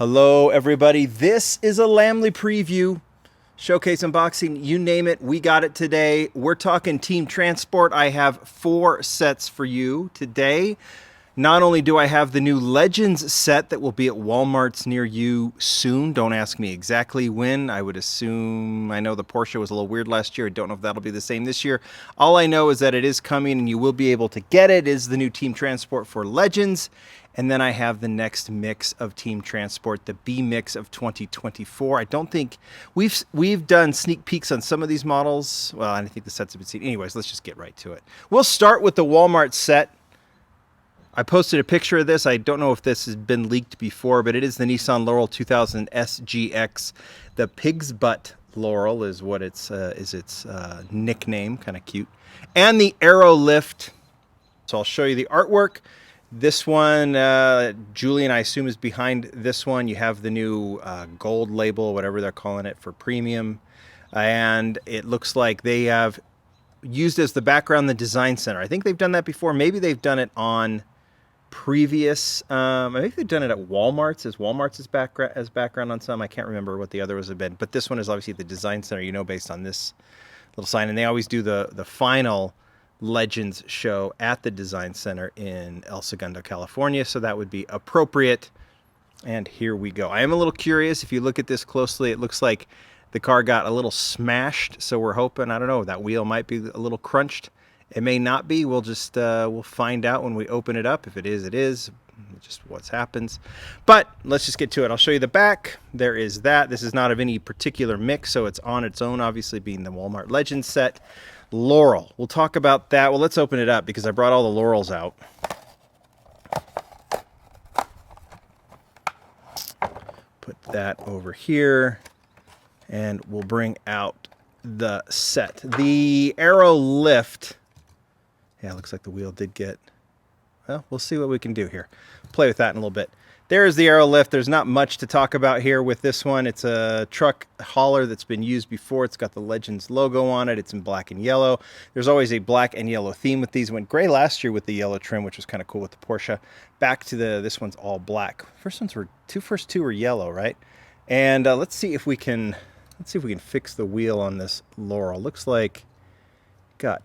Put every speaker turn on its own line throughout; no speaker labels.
Hello, everybody. This is a Lamley preview, showcase unboxing, you name it. We got it today. We're talking Team Transport. I have 4 sets for you today. Not only do I have the new Legends set that will be at Walmarts near you soon. Don't ask me exactly when. I would assume, I know the Porsche was a little weird last year. I don't know if that'll be the same this year. All I know is that it is coming and you will be able to get it. It is the new Team Transport for Legends. And then I have the next mix of Team Transport, the B mix of 2024. I don't think we've done sneak peeks on some of these models. Well, I think the sets have been seen. Anyways, let's just get right to it. We'll start with the Walmart set. I posted a picture of this. I don't know if this has been leaked before, but it is the Nissan Laurel 2000 SGX. The pig's butt Laurel is what its nickname, kind of cute. And the Aero Lift. So I'll show you the artwork. This one, Julian, I assume, is behind this one. You have the new gold label, whatever they're calling it, for premium. And it looks like they have used as the background the design center. I think they've done that before. Maybe they've done it on previous, I think they've done it at Walmart's, as Walmart's as background on some. I can't remember what the others have been. But this one is obviously the design center, based on this little sign. And they always do the final Legends show at the design center in El Segundo, California, so that would be appropriate. And here we go. I am a little curious. If you look at this closely, it looks like the car got a little smashed, so we're hoping, I don't know, that wheel might be a little crunched. It may not be. We'll just we'll find out when we open it up. If it is, it is. Just what happens. But let's just get to it. I'll show you the back. There is that. This is not of any particular mix, so it's on its own, obviously being the Walmart Legends set. Laurel. We'll talk about that. Well, let's open it up because I brought all the Laurels out. Put that over here, and we'll bring out the set. The Aero Lift. Yeah, it looks like the wheel did get... Well, we'll see what we can do here. Play with that in a little bit. There's the Aero Lift. There's not much to talk about here with this one. It's a truck hauler that's been used before. It's got the Legends logo on it. It's in black and yellow. There's always a black and yellow theme with these. Went gray last year with the yellow trim, which was kind of cool with the Porsche. Back to this one's all black. First two were yellow, right? And let's see if we can fix the wheel on this Laurel. Looks like it got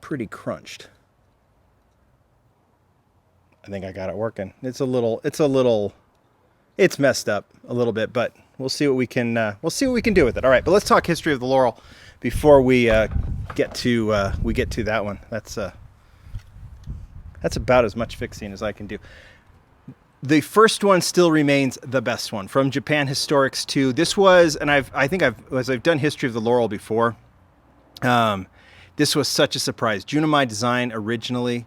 pretty crunched. I think I got it working. It's messed up a little bit, but we'll see what we can do with it. All right, but let's talk history of the Laurel before we get to that one. That's about as much fixing as I can do. The first one still remains the best one from Japan Historics 2. This was, and I've done history of the Laurel before. This was such a surprise. Junimai design originally,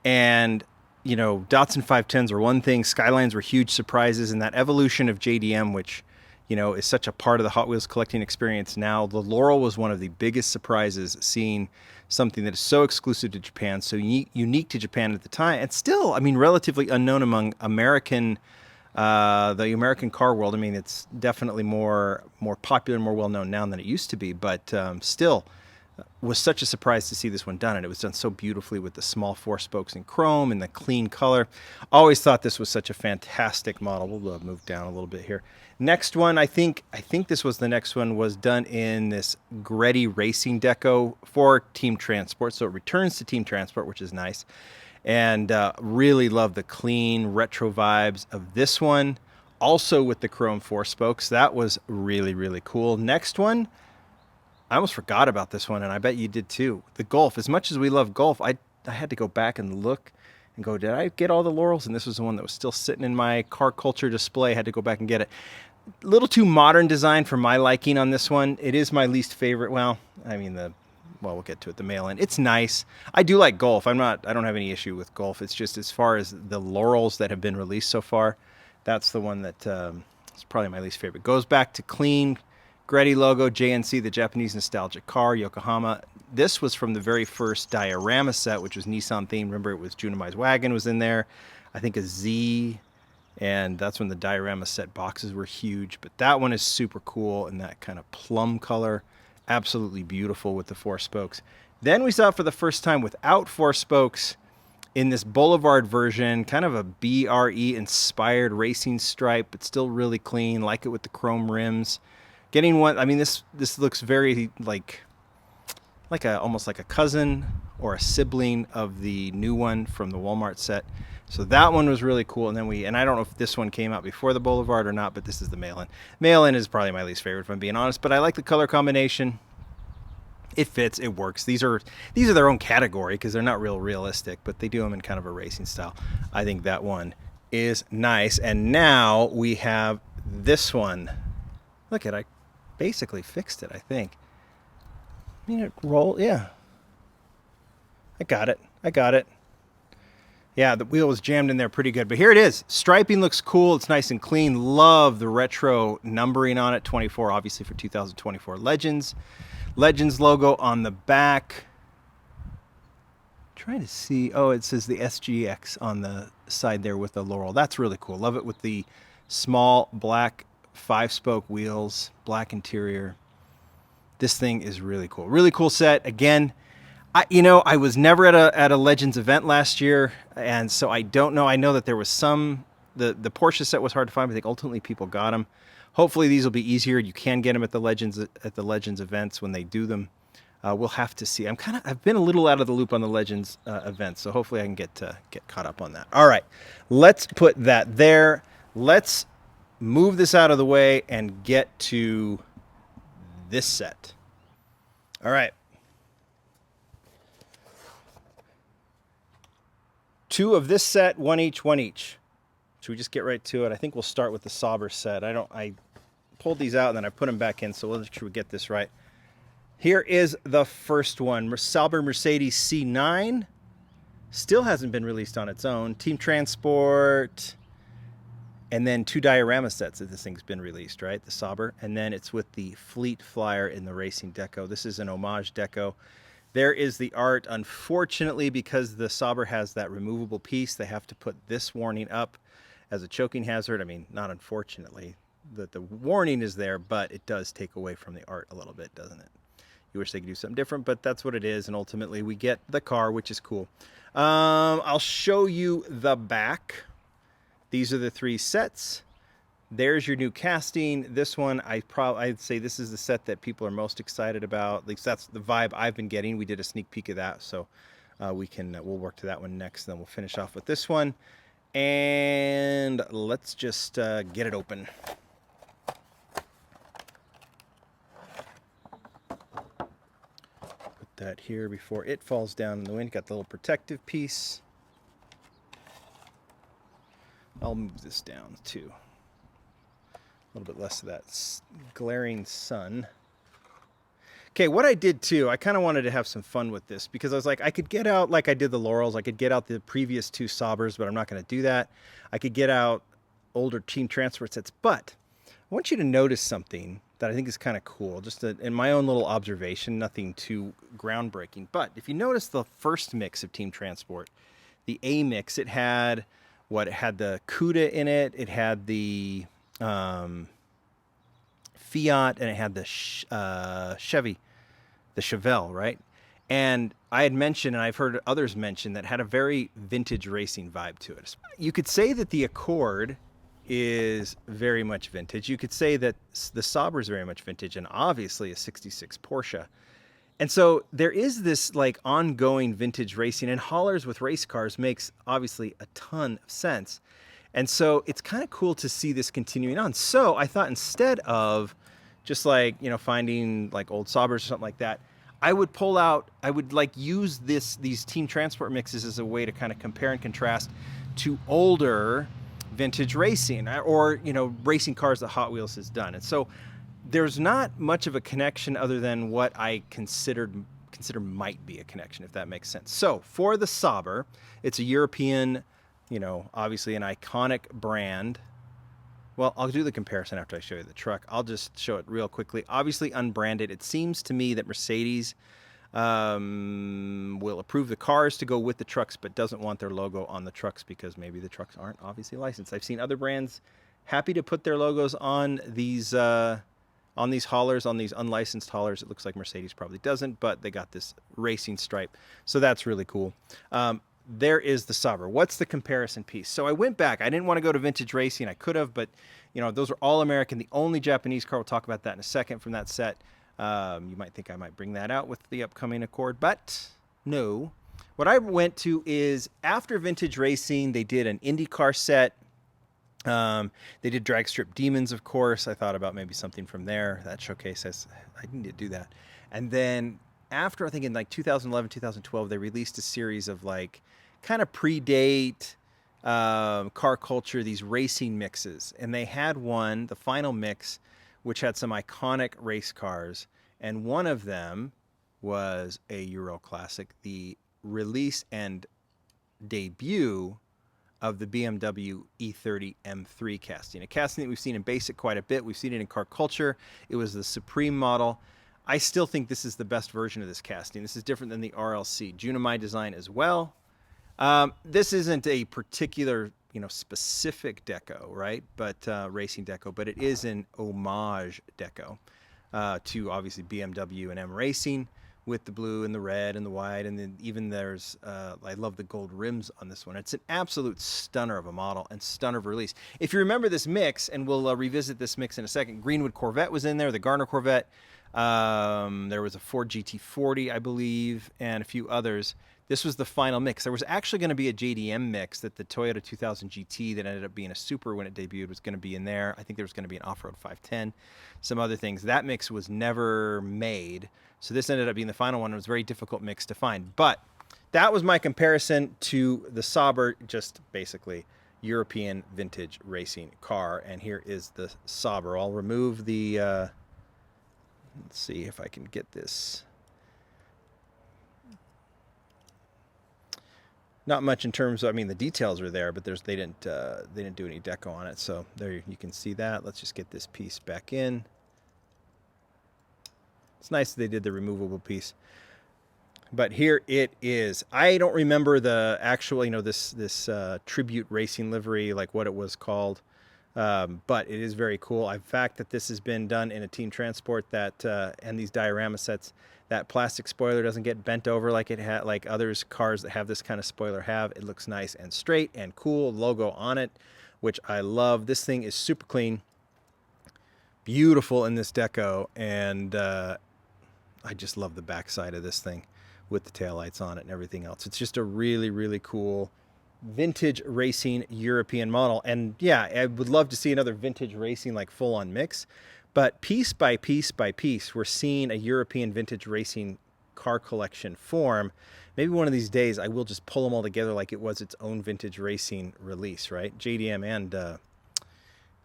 and Datsun 510s were one thing. Skylines were huge surprises, and that evolution of JDM, which, is such a part of the Hot Wheels collecting experience now. The Laurel was one of the biggest surprises, seeing something that is so exclusive to Japan, so unique to Japan at the time, and still, relatively unknown among the American car world. It's definitely more popular and more well-known now than it used to be, but still was such a surprise to see this one done, and it was done so beautifully with the small 4 spokes in chrome and the clean color. Always thought this was such a fantastic model. We'll move down a little bit here. Next one, I think this was the next one, was done in this Greddy Racing deco for Team Transport, so it returns to Team Transport, which is nice, and really love the clean retro vibes of this one, also with the chrome 4 spokes. That was really, really cool. Next one, I almost forgot about this one, and I bet you did too. The Golf. As much as we love Golf, I had to go back and look and go, did I get all the Laurels? And this was the one that was still sitting in my car culture display. I had to go back and get it. A little too modern design for my liking on this one. It is my least favorite. Well, we'll get to it. The mail-in. It's nice. I do like Golf. I don't have any issue with Golf. It's just as far as the Laurels that have been released so far, that's the one that is probably my least favorite. Goes back to clean Greddy logo, JNC, the Japanese nostalgic car, Yokohama. This was from the very first diorama set, which was Nissan themed. Remember, it was Junimai's wagon was in there. I think a Z, and that's when the diorama set boxes were huge. But that one is super cool in that kind of plum color. Absolutely beautiful with the 4 spokes. Then we saw it for the first time without 4 spokes in this Boulevard version, kind of a BRE inspired racing stripe, but still really clean. Like it with the chrome rims. Getting one, I mean, this looks very like a almost like a cousin or a sibling of the new one from the Walmart set. So that one was really cool. And then and I don't know if this one came out before the Boulevard or not, but this is the mail-in. Mail-in is probably my least favorite, if I'm being honest, but I like the color combination. It fits, it works. These are their own category because they're not real realistic, but they do them in kind of a racing style. I think that one is nice. And now we have this one. Look at, I basically fixed it, I think. I mean, it rolled, yeah. I got it. Yeah, the wheel was jammed in there pretty good, but here it is. Striping looks cool. It's nice and clean. Love the retro numbering on it. 24, obviously, for 2024 Legends. Legends logo on the back. Trying to see. Oh, it says the SGX on the side there with the Laurel. That's really cool. Love it with the small black 5-spoke wheels, black interior. This thing is really cool. Really cool set. Again, I was never at a Legends event last year, and so I don't know. I know that there was some. The Porsche set was hard to find, but I think ultimately people got them. Hopefully these will be easier. You can get them at the Legends events when they do them. We'll have to see. I've been a little out of the loop on the Legends events, so hopefully I can get caught up on that. All right, let's put that there. Let's move this out of the way and get to this set. All right. 2 of this set, 1 each. Should we just get right to it? I think we'll start with the Sauber set. I pulled these out and then I put them back in, so we'll make sure we get this right. Here is the first one, Sauber Mercedes C9. Still hasn't been released on its own. Team Transport, and then 2 diorama sets that this thing's been released, right? The Sauber, and then it's with the Fleet Flyer in the racing deco. This is an homage deco. There is the art. Unfortunately, because the Sauber has that removable piece, they have to put this warning up as a choking hazard. I mean, not unfortunately, the warning is there, but it does take away from the art a little bit, doesn't it? You wish they could do something different, but that's what it is, and ultimately we get the car, which is cool. I'll show you the back. These are the 3 sets. There's your new casting. This one, I'd say this is the set that people are most excited about. At least that's the vibe I've been getting. We did a sneak peek of that, so we'll work to that one next. Then we'll finish off with this one, and let's just get it open. Put that here before it falls down in the wind. Got the little protective piece. I'll move this down too. A little bit less of that glaring sun. Okay, what I did too, I kind of wanted to have some fun with this because I was like, I could get out like I did the Laurels. I could get out the previous 2 Saubers, but I'm not going to do that. I could get out older Team Transport sets, but I want you to notice something that I think is kind of cool, just in my own little observation, nothing too groundbreaking. But if you notice the first mix of Team Transport, the A mix, it had the Cuda in it, it had the Fiat, and it had the Chevy, the Chevelle, right? And I had mentioned, and I've heard others mention, that had a very vintage racing vibe to it. You could say that the Accord is very much vintage. You could say that the Sauber is very much vintage, and obviously a 66 Porsche. And so there is this like ongoing vintage racing, and haulers with race cars makes obviously a ton of sense. And so it's kind of cool to see this continuing on. So I thought instead of just like, finding like old Saubers or something like that, I would use these Team Transport mixes as a way to kind of compare and contrast to older vintage racing or, racing cars that Hot Wheels has done. And so there's not much of a connection other than what I consider might be a connection, if that makes sense. So for the Sauber, it's a European, obviously an iconic brand. Well, I'll do the comparison after I show you the truck. I'll just show it real quickly. Obviously unbranded. It seems to me that Mercedes will approve the cars to go with the trucks, but doesn't want their logo on the trucks because maybe the trucks aren't obviously licensed. I've seen other brands happy to put their logos on these haulers, on these unlicensed haulers. It looks like Mercedes probably doesn't, but they got this racing stripe, so that's really cool. there is the Sauber. What's the comparison piece? So I went back. I didn't want to go to vintage racing. I could have, but those are all American. The only Japanese car, we'll talk about that in a second from that set. You might think I might bring that out with the upcoming Accord, but no. What I went to is after vintage racing, they did an IndyCar set. They did Drag Strip Demons, of course. I thought about maybe something from there. That showcase, I need to do that. And then after, I think in like 2011, 2012, they released a series of like kind of predate car culture, these racing mixes. And they had one, the final mix, which had some iconic race cars. And one of them was a Euro Classic, the release and debut of the BMW E30 M3 casting. A casting that we've seen in Basic quite a bit. We've seen it in car culture. It was the Supreme model. I still think this is the best version of this casting. This is different than the RLC. Junimai design as well. This isn't a particular, specific deco, right? But racing deco, but it is an homage deco to obviously BMW and M Racing, with the blue and the red and the white, and then even there's I love the gold rims on this one. It's an absolute stunner of a model and stunner of a release. If you remember this mix, and we'll revisit this mix in a second, Greenwood Corvette was in there, the Garner Corvette, there was a Ford GT40, I believe, and a few others. This was the final mix. There was actually going to be a JDM mix that the Toyota 2000 GT that ended up being a Super when it debuted was going to be in there. I think there was going to be an off-road 510, some other things. That mix was never made. So this ended up being the final one. It was a very difficult mix to find. But that was my comparison to the Sauber, just basically European vintage racing car. And here is the Sauber. I'll remove the, let's see if I can get this. Not much in terms of, the details are there, but they didn't do any deco on it. So there you can see that. Let's just get this piece back in. It's nice that they did the removable piece. But here it is. I don't remember the actual, this tribute racing livery, like what it was called. But it is very cool. In fact, that this has been done in a Team Transport that, and these diorama sets, that plastic spoiler doesn't get bent over like like others cars that have this kind of spoiler have. It looks nice and straight and cool. Logo on it, which I love. This thing is super clean, beautiful in this deco, and I just love the backside of this thing with the taillights on it and everything else. It's just a really, really cool vintage racing European model. And yeah, I would love to see another vintage racing like full on mix, but piece by piece by piece, we're seeing a European vintage racing car collection form. Maybe one of these days I will just pull them all together like it was its own vintage racing release, right? JDM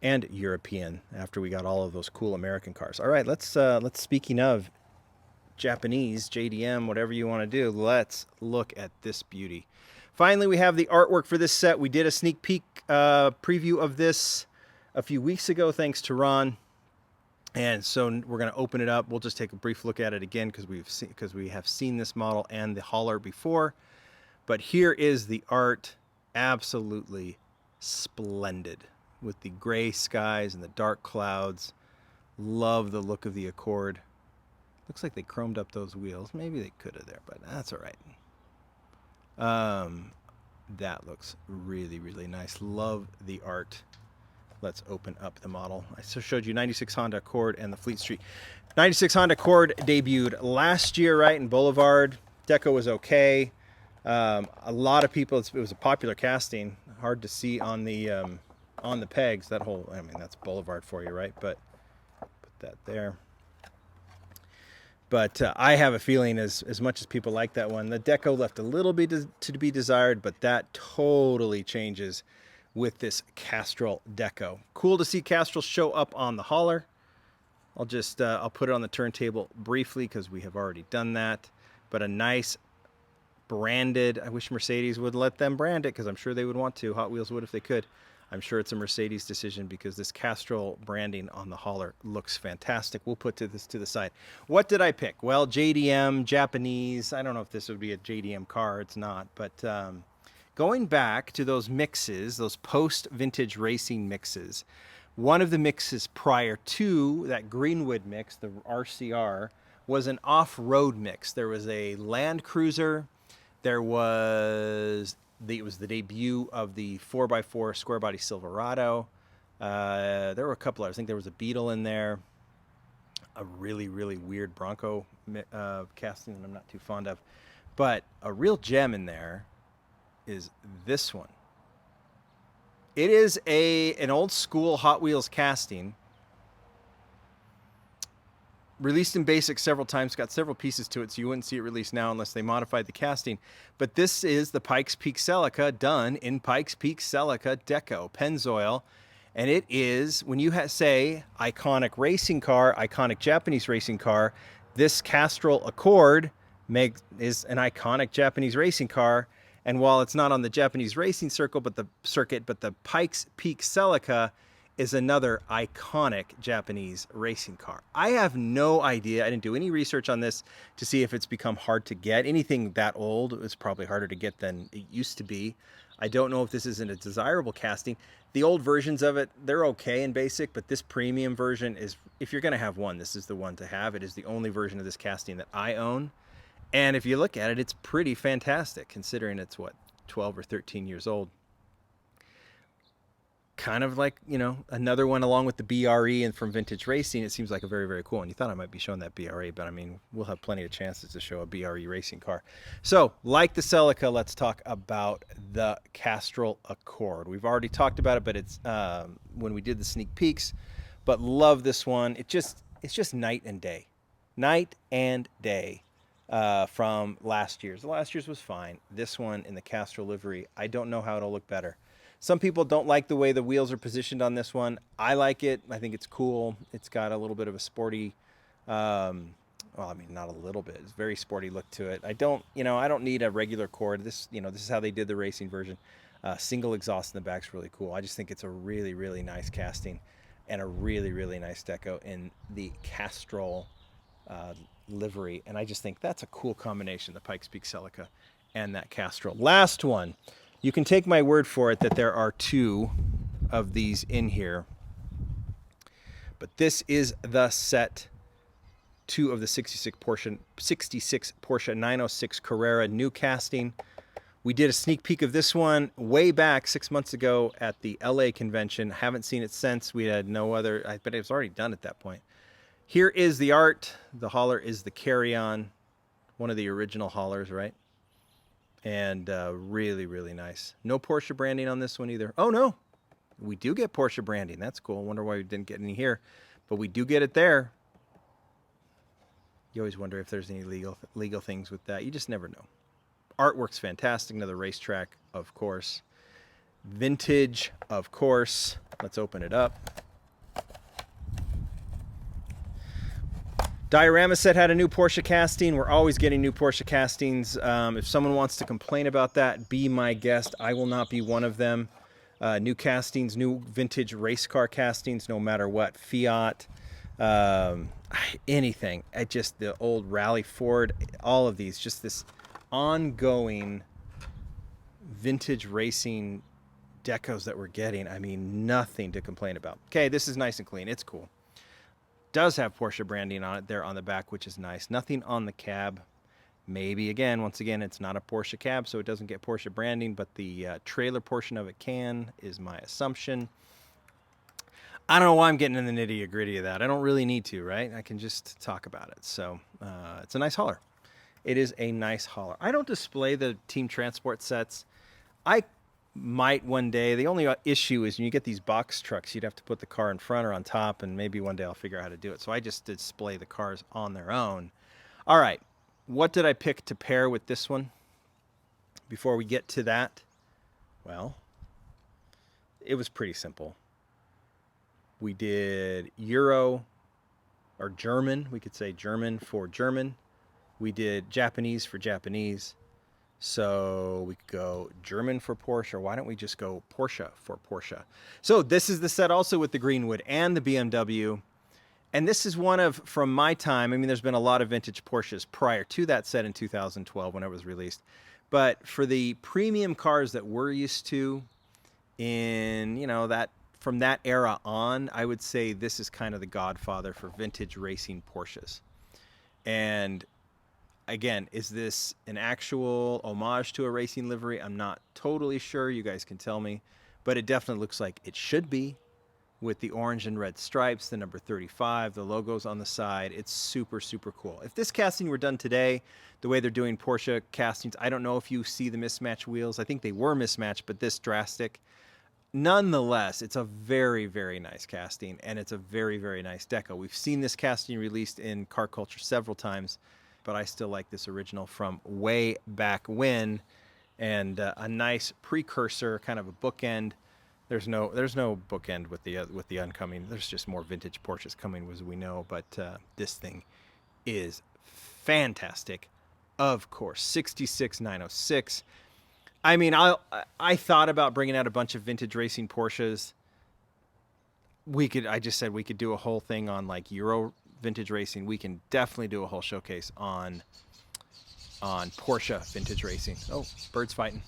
and European, after we got all of those cool American cars. All right, let's speaking of Japanese, JDM, whatever you want to do, let's look at this beauty. Finally, we have the artwork for this set. We did a sneak peek preview of this a few weeks ago, thanks to Ron. And so we're going to open it up. We'll just take a brief look at it again because we have seen this model and the hauler before. But here is the art, absolutely splendid, with the gray skies and the dark clouds. Love the look of the Accord. Looks like they chromed up those wheels. Maybe they could have there, but that's all right. That looks really, really nice. Love the art. Let's open up the model. I showed you 96 Honda Accord and the Fleet Street. 96 Honda Accord debuted last year, right, in Boulevard. Deco was okay. A lot of people, it was a popular casting. Hard to see on the pegs. That whole, that's Boulevard for you, right? But put that there. But I have a feeling as much as people like that one, the deco left a little bit to be desired, but that totally changes with this Castrol deco. Cool to see Castrol show up on the hauler. I'll put it on the turntable briefly because we have already done that. But a nice branded, I wish Mercedes would let them brand it because I'm sure they would want to. Hot Wheels would if they could. I'm sure it's a Mercedes decision because this Castrol branding on the hauler looks fantastic. We'll put this to the side. What did I pick? Well, JDM, Japanese. I don't know if this would be a JDM car. It's not. But going back to those mixes, those post-vintage racing mixes, one of the mixes prior to that Greenwood mix, the RCR, was an off-road mix. There was a Land Cruiser There was it was the debut of the 4x4 square body Silverado. There were a couple others. I think there was a Beetle in there. A really, really weird Bronco casting that I'm not too fond of. But a real gem in there is this one. It is an old school Hot Wheels casting. Released in BASIC several times, got several pieces to it, so you wouldn't see it released now unless they modified the casting. But this is the Pikes Peak Celica done in Pikes Peak Celica Deco, Pennzoil. And it is, when you say iconic racing car, iconic Japanese racing car, this Castrol Accord is an iconic Japanese racing car. And while it's not on the Japanese racing circuit, but the Pikes Peak Celica is another iconic Japanese racing car. I have no idea. I didn't do any research on this to see if it's become hard to get. Anything that old is probably harder to get than it used to be. I don't know if this isn't a desirable casting. The old versions of it, they're okay in BASIC, but this premium version is, if you're going to have one, this is the one to have. It is the only version of this casting that I own. And if you look at it, it's pretty fantastic considering it's, 12 or 13 years old. Kind of like, another one along with the BRE and from Vintage Racing. It seems like a very, very cool one. You thought I might be showing that BRE, but I mean, we'll have plenty of chances to show a BRE racing car. So, like the Celica, let's talk about the Castrol Accord. We've already talked about it, but it's when we did the sneak peeks. But love this one. It's just night and day. Night and day from last year's. The last year's was fine. This one in the Castrol livery, I don't know how it'll look better. Some people don't like the way the wheels are positioned on this one. I like it. I think it's cool. It's got a little bit of a sporty, not a little bit. It's a very sporty look to it. I don't need a regular cord. This is how they did the racing version. Single exhaust in the back's really cool. I just think it's a really, really nice casting and a really, really nice deco in the Castrol livery. And I just think that's a cool combination, the Pikes Peak Celica and that Castrol. Last one. You can take my word for it that there are two of these in here. But this is the set 2 of the 66 Porsche 906 Carrera new casting. We did a sneak peek of this one way back 6 months ago at the LA convention. Haven't seen it since. We had no other, but it was already done at that point. Here is the art. The hauler is the Carry-On, one of the original haulers, right? And really, really nice. No Porsche branding on this one either. Oh, no. We do get Porsche branding. That's cool. I wonder why we didn't get any here. But we do get it there. You always wonder if there's any legal things with that. You just never know. Artwork's fantastic. Another racetrack, of course. Vintage, of course. Let's open it up. Diorama set had a new Porsche casting. We're always getting new Porsche castings. If someone wants to complain about that, be my guest. I will not be one of them. New castings, new vintage race car castings, no matter what. Fiat, anything. The old Rally Ford, all of these. Just this ongoing vintage racing decos that we're getting. I mean, nothing to complain about. Okay, this is nice and clean. It's cool. Does have Porsche branding on it there on the back, which is nice. Nothing on the cab. Maybe, once again, it's not a Porsche cab, so it doesn't get Porsche branding, but the trailer portion of it is my assumption. I don't know why I'm getting in the nitty-gritty of that. I don't really need to, right? I can just talk about it. So it's a nice hauler. It is a nice hauler. I don't display the Team Transport sets. I might one day. The only issue is when you get these box trucks, you'd have to put the car in front or on top, and maybe one day I'll figure out how to do it. So I just display the cars on their own. All right, what did I pick to pair with this one? Before we get to that, well, it was pretty simple. We did Euro or German. We could say German for German. We did Japanese for Japanese. So we could go German for Porsche. Why don't we just go Porsche for Porsche? So this is the set also with the Greenwood and the BMW. And this is one of, from my time, I mean, there's been a lot of vintage Porsches prior to that set in 2012 when it was released. But for the premium cars that we're used to in, that from that era on, I would say this is kind of the godfather for vintage racing Porsches. And Again, is this an actual homage to a racing livery? I'm not totally sure. You guys can tell me. But it definitely looks like it should be, with the orange and red stripes, the number 35, the logos on the side. It's super, super cool. If this casting were done today, the way they're doing Porsche castings, I don't know if you see the mismatched wheels. I think they were mismatched, but this drastic. Nonetheless, it's a very, very nice casting, and it's a very, very nice deco. We've seen this casting released in car culture several times, but I still like this original from way back when, and a nice precursor, kind of a bookend. There's no bookend with the oncoming. There's just more vintage Porsches coming, as we know. But this thing is fantastic. Of course, 66906. I mean, I thought about bringing out a bunch of vintage racing Porsches. I just said we could do a whole thing on like Euro vintage racing. We can definitely do a whole showcase on Porsche vintage racing. Oh, birds fighting.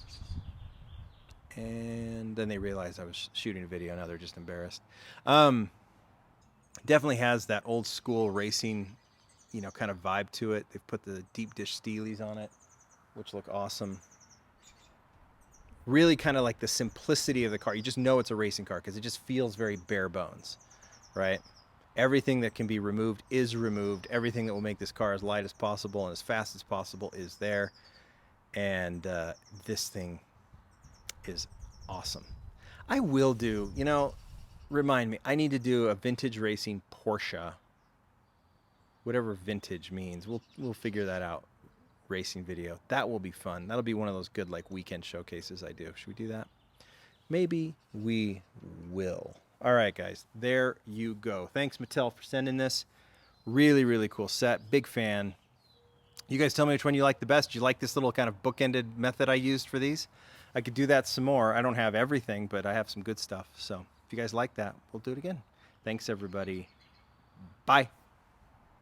And then they realized I was shooting a video. Now they're just embarrassed. Definitely has that old school racing, kind of vibe to it. They've put the deep dish Steelies on it, which look awesome. Really kind of like the simplicity of the car. You just know it's a racing car because it just feels very bare bones, right? Everything that can be removed is removed. Everything that will make this car as light as possible and as fast as possible is there. And this thing is awesome. I will do, remind me, I need to do a vintage racing Porsche, whatever vintage means. We'll figure that out. Racing video. That will be fun. That'll be one of those good like weekend showcases I do. Should we do that? Maybe we will. All right, guys, there you go. Thanks, Mattel, for sending this. Really, really cool set. Big fan. You guys tell me which one you like the best. Do you like this little kind of bookended method I used for these? I could do that some more. I don't have everything, but I have some good stuff. So if you guys like that, we'll do it again. Thanks, everybody. Bye.